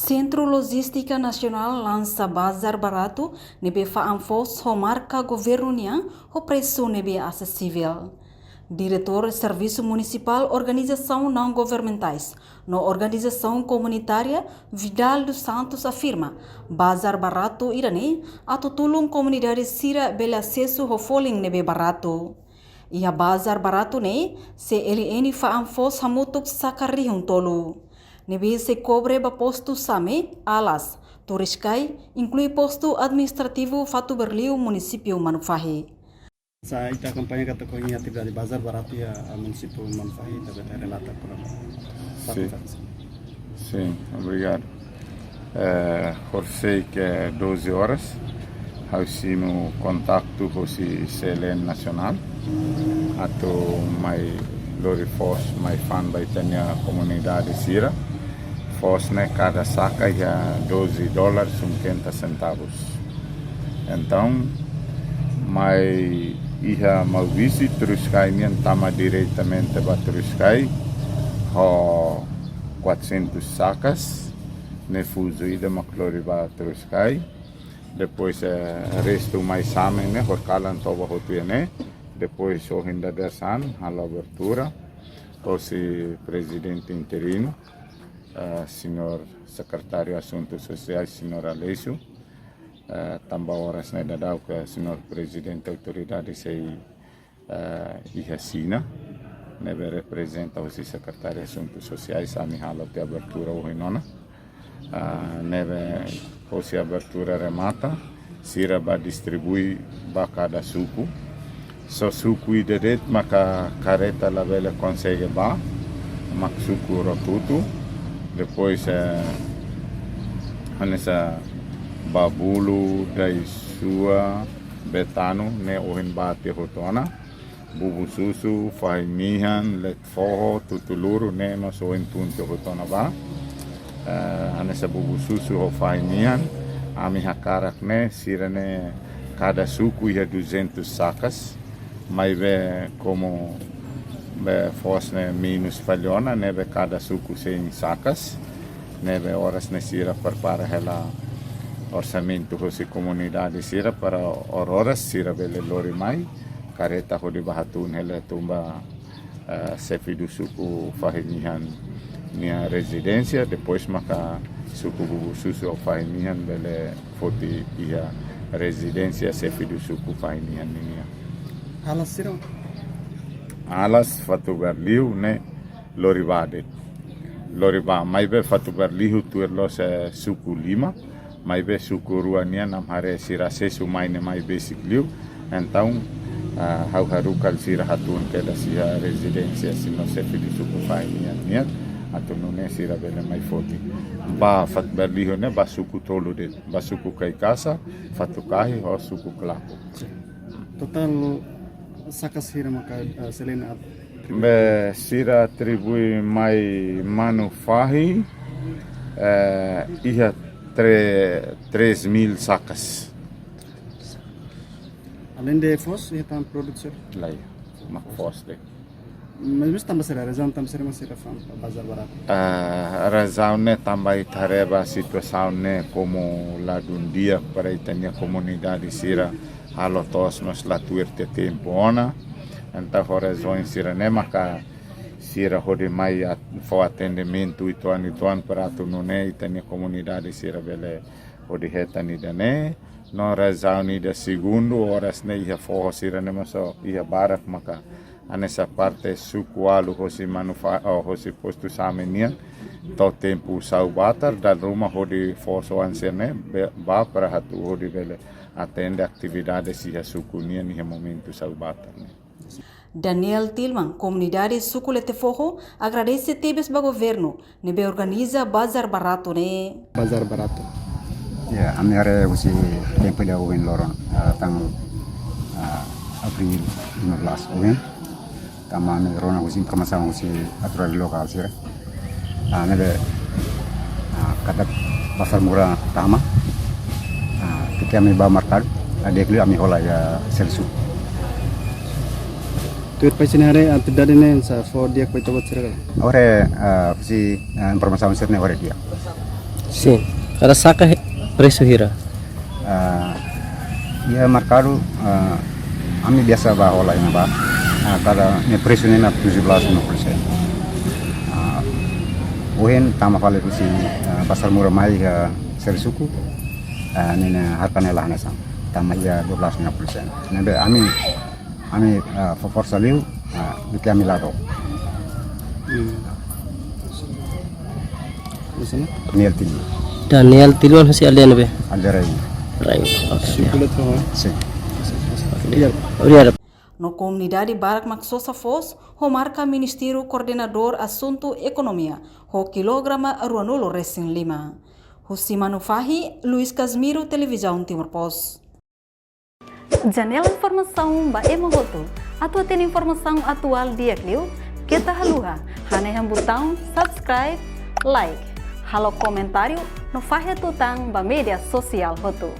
Centro Logística Nacional lança bazar barato nebe faamfos ho marca governo niang ho preço nebe acessível. Diretor Serviço Municipal Organização Não Governamentais na Organização Comunitária Vidal dos Santos afirma bazar barato irane atutulung comunidade sira bel acesso ho foling nebe barato. Ia bazar barato ne se ele faamfos hamutuk sakarihung tolu. Nebe se cobre ba posto same alas, turiskai inclui posto administrativo Fatu Berliu município Manufahi. Sa ita kampanye kata ko atividade bazar barato ya município Manufahi também relata para Sim, obrigado. Sei que é 12 horas, no contato com o CLN Nacional, atau mai lori force mai fan baitanya comunidade sira. Force cada saca é $12,50. Então, mas ia mau visit terus kainian tama diretamente ba terus kai ho 400 sacas ne fuso ida maklori ba terus kai depois resto mais same ne horkalan toba hotuene depois o hinda dersan hala abertura o si presidente interino senhor secretário de Assuntos Sociais, senhor Alessio, também horas na dadau que senhor presidente da autoridade sei Ihasina, neve representa o secretário de Assuntos Sociais, a mihala de abertura o hinona, neve o si abertura remata, sira ba distribui ba cada suco, so suco ideret maka careta la vela consegue ba, mak suco rotutu. Depois nessa babulu dai sua betano ne ohin bate hotona bubu susu faimihan let forro tutuluru ne mas ohin tunte hotona ba nessa bubu susu ho faimihan ami hakarak ne sirene cada suco ia 200 sacas mas ve como fosne minus falhona neve cada suco 100 sacas neve horas ne sira prepara ela orçamento hosi comunidade sira para horas sira bele lori mai careta hodi bahatun ela tumba sefi do suco fahinihan minha residência depois maka suco susu fahinihan bele foti ia residência sefi do suco fahinihan minha alas sira alas Fatu Berliu ne loribade loriba mai be Fatu Berliu tuerlo se suku 5 mai be suku ruania nam hare sira sesu mai ne mai basic liu então hau harukal sira hatun ke da sia residência sino se fili suku fainia nia atau nune sira bele mai foti ba Fatu Berliu ne ba suku tolu de ba suku kai casa Fatu kahi ho suku klapo total sacas sira maka selena be sira atribui mai Manufahi ia 3.000 sacas além de fos ia tam produção lá mak fos de mas também será razão também será mas será bazar barato razão ne também tareba situação ne como lá um dia para itania comunidade sira halo tos mas la tuerte tempo ona então horizões sira ne maka sira hode mai fo atendimento ituan para tu nune itania comunidade sira bele hode hetani dane no razão da segundo horas ne ia fo sira ne maso ia barak maka anessa parte sukualu hosi manufa hosi posto samenia to tempo sau batar da rumah hode fo so ansene ba para hatu hode bele atende atividades e a sucunia no momento salvata. Daniel Tilman, comunidade Suculete Forro, agradece tebes ba governo, nebe organiza bazar barato ne. Bazar barato. Ya, kami are usi tempo dia uwen loron tanggal April 15 uwen. Kami rona usi informasi usi aturan lokal sih. Nebe kadak pasar murah tama. Kami bawa markad, ada kali kami hola ya selsu. Tuir paicine hari antidade ne sa for dia ko to botsere. Ore si informasi sirne ore dia. Sim. Era saca preço hira. Ya mercado kami biasa bawa lah ini bah. Kada ne preço nena 17,5%. Uhen tama kali kusi pasar murah mai serisuku nena harganya lah nesa tama ya 12,5%. Nebe ami força liu do que ami lado. Di sana? Niel tinggi. Daniel tiluan si alien be. Ada rai. Right. Okay. Kulit ko. Sim. Obrigado. No comunidade Barak Maxosa Foz, ho marca Ministério Coordenador Assunto Economia, ho kilograma Ruanulo Racing Lima. Husimano Fahi, Luiz Casmiro, Televisão Timor Post. Janela informação ba emogoto. Atua tem informação atual dia clio, kita haluha, hane botão subscribe, like, halo comentário, no fahe tutang ba media sosial hotu.